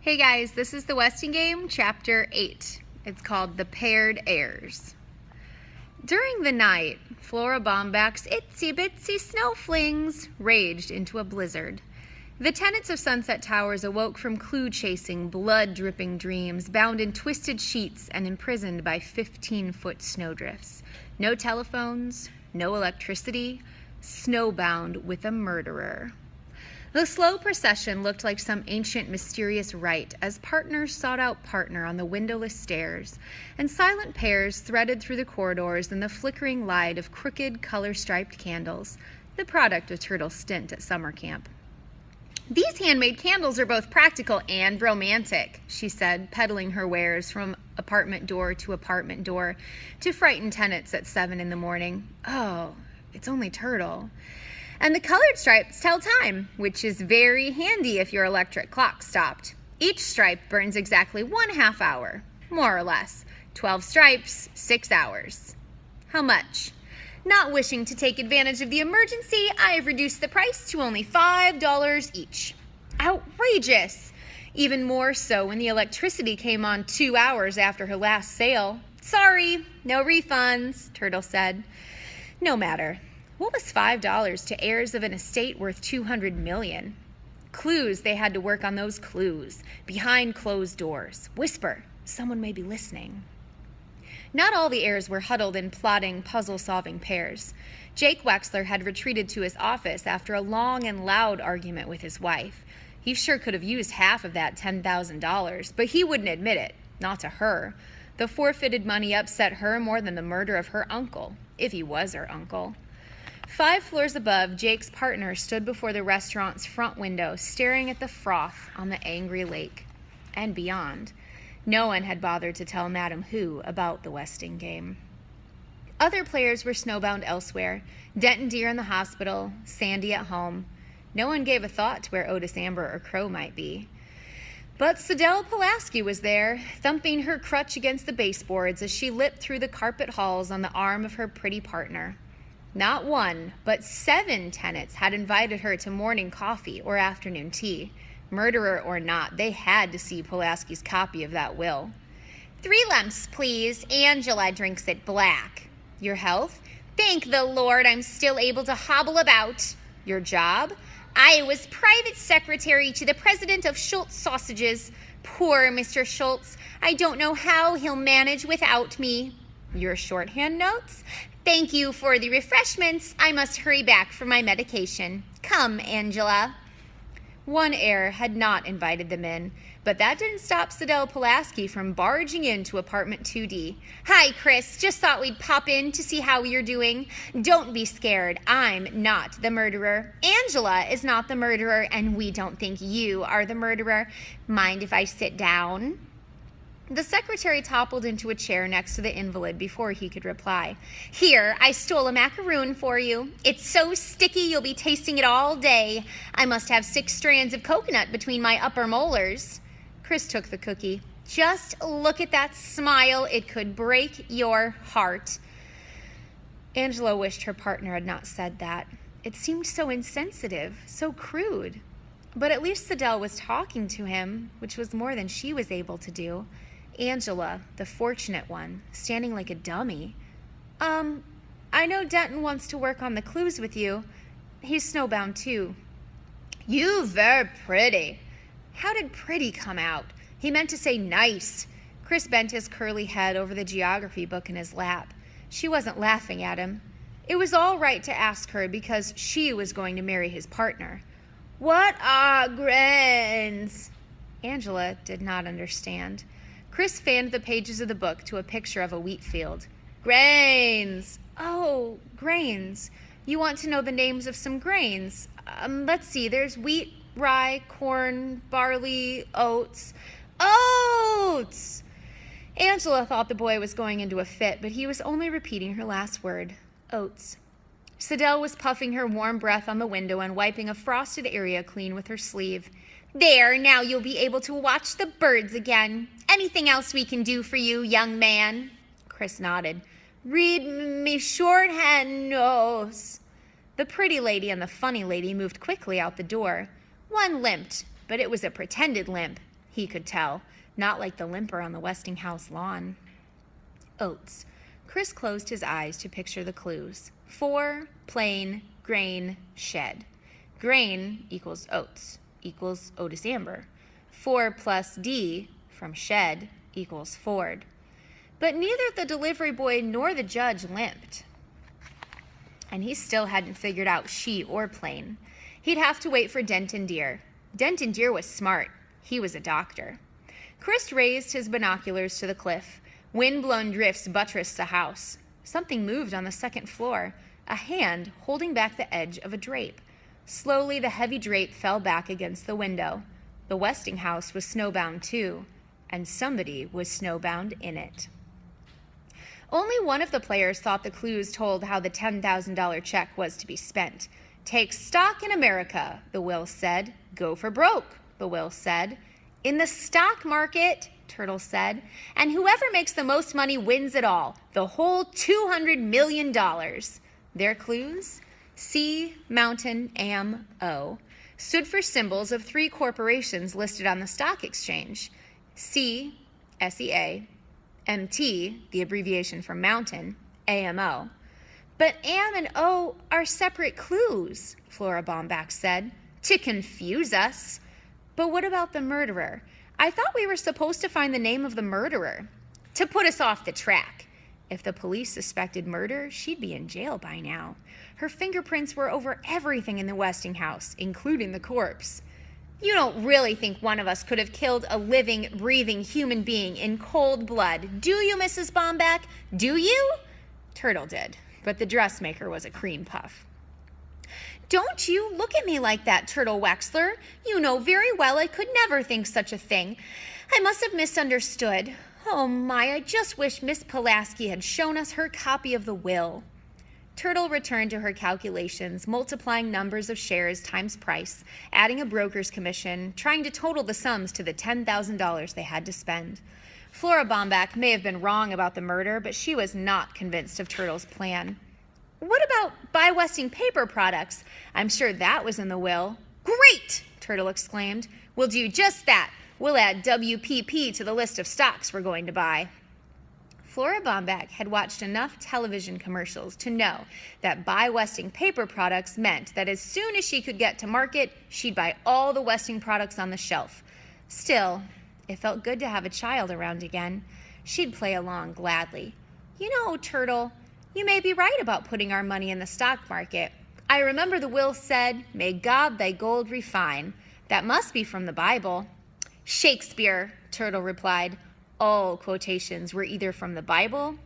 Hey guys, this is the Westing Game, Chapter 8. It's called The Paired Heirs. During the night, Flora Baumbach's itsy-bitsy snowflings raged into a blizzard. The tenants of Sunset Towers awoke from clue-chasing, blood-dripping dreams, bound in twisted sheets and imprisoned by 15-foot snowdrifts. No telephones, no electricity, snowbound with a murderer. The slow procession looked like some ancient, mysterious rite as partners sought out partner on the windowless stairs, and silent pairs threaded through the corridors in the flickering light of crooked, color-striped candles, the product of Turtle's stint at summer camp. "These handmade candles are both practical and romantic," she said, peddling her wares from apartment door to frighten tenants at 7 in the morning. "Oh, it's only Turtle. And the colored stripes tell time, which is very handy if your electric clock stopped. Each stripe burns exactly 1/2 hour, more or less. 12 stripes, 6 hours. How much? Not wishing to take advantage of the emergency, I have reduced the price to only $5 each." Outrageous! Even more so when the electricity came on 2 hours after her last sale. "Sorry, no refunds," Turtle said. No matter. What was $5 to heirs of an estate worth $200 million? Clues, they had to work on those clues. Behind closed doors. Whisper, someone may be listening. Not all the heirs were huddled in plotting, puzzle-solving pairs. Jake Wexler had retreated to his office after a long and loud argument with his wife. He sure could have used half of that $10,000, but he wouldn't admit it. Not to her. The forfeited money upset her more than the murder of her uncle, if he was her uncle. 5 floors above, Jake's partner stood before the restaurant's front window, staring at the froth on the angry lake. And beyond. No one had bothered to tell Madam Who about the Westing Game. Other players were snowbound elsewhere. Denton Deer in the hospital, Sandy at home. No one gave a thought to where Otis Amber or Crow might be. But Sadell Pulaski was there, thumping her crutch against the baseboards as she lipped through the carpet halls on the arm of her pretty partner. Not 1, but 7 tenants had invited her to morning coffee or afternoon tea. Murderer or not, they had to see Pulaski's copy of that will. 3 lumps, please. Angela drinks it black. Your health? Thank the Lord I'm still able to hobble about. Your job? I was private secretary to the president of Schultz Sausages. Poor Mr. Schultz. I don't know how he'll manage without me. Your shorthand notes? Thank you for the refreshments. I must hurry back for my medication. Come, Angela. One heir had not invited them in, but that didn't stop Sadell Pulaski from barging into apartment 2D. Hi, Chris. Just thought we'd pop in to see how you're doing. Don't be scared. I'm not the murderer. Angela is not the murderer, and we don't think you are the murderer. Mind if I sit down? The secretary toppled into a chair next to the invalid before he could reply. Here, I stole a macaroon for you. It's so sticky you'll be tasting it all day. I must have 6 strands of coconut between my upper molars. Chris took the cookie. Just look at that smile. It could break your heart. Angela wished her partner had not said that. It seemed so insensitive, so crude. But at least Sadell was talking to him, which was more than she was able to do. Angela, the fortunate one, standing like a dummy. I know Denton wants to work on the clues with you. He's snowbound too. You very pretty. How did pretty come out? He meant to say nice. Chris bent his curly head over the geography book in his lap. She wasn't laughing at him. It was all right to ask her because she was going to marry his partner. What are grains? Angela did not understand. Chris fanned the pages of the book to a picture of a wheat field. Grains. Oh, grains. You want to know the names of some grains. Let's see. There's wheat, rye, corn, barley, oats. Oats! Angela thought the boy was going into a fit, but he was only repeating her last word. Oats. Sadell was puffing her warm breath on the window and wiping a frosted area clean with her sleeve. There, now you'll be able to watch the birds again. Anything else we can do for you, young man? Chris nodded. Read me shorthand notes. The pretty lady and the funny lady moved quickly out the door. One limped, but it was a pretended limp. he could tell, not like the limper on the Westinghouse lawn. Oats. Chris closed his eyes to picture the clues. 4, plain, grain, shed. Grain equals oats, equals Otis Amber. 4 plus D from shed equals Ford. But neither the delivery boy nor the judge limped. And he still hadn't figured out she or plain. He'd have to wait for Denton Deer. Denton Deer was smart. He was a doctor. Chris raised his binoculars to the cliff. Wind-blown drifts buttressed the house. Something moved on the second floor, a hand holding back the edge of a drape. Slowly, the heavy drape fell back against the window. The Westinghouse was snowbound too, and somebody was snowbound in it. Only one of the players thought the clues told how the $10,000 check was to be spent. Take stock in America, the will said. Go for broke, the will said. In the stock market, Turtle said, and whoever makes the most money wins it all, the whole $200 million. Their clues? C, Mountain, AM, O, stood for symbols of 3 corporations listed on the stock exchange. C, SEA, MT, the abbreviation for Mountain, AMO. But AM and O are separate clues, Flora Baumbach said, to confuse us. But what about the murderer? I thought we were supposed to find the name of the murderer, to put us off the track. If the police suspected murder, she'd be in jail by now. Her fingerprints were over everything in the Westinghouse, including the corpse. You don't really think one of us could have killed a living, breathing human being in cold blood, do you, Mrs. Baumbach? Do you? Turtle did, but the dressmaker was a cream puff. Don't you look at me like that, Turtle Wexler. You know very well I could never think such a thing. I must have misunderstood. Oh my, I just wish Miss Pulaski had shown us her copy of the will. Turtle returned to her calculations, multiplying numbers of shares times price, adding a broker's commission, trying to total the sums to the $10,000 they had to spend. Flora Baumbach may have been wrong about the murder, but she was not convinced of Turtle's plan. What about Buy Westing Paper Products? I'm sure that was in the will. Great, Turtle exclaimed. We'll do just that. We'll add WPP to the list of stocks we're going to buy. Flora Baumbach had watched enough television commercials to know that Buy Westing Paper Products meant that as soon as she could get to market, she'd buy all the Westing products on the shelf. Still, it felt good to have a child around again. She'd play along gladly. You know, Turtle, you may be right about putting our money in the stock market. I remember the will said, "May God thy gold refine." That must be from the Bible. Shakespeare, Turtle replied. All quotations were either from the Bible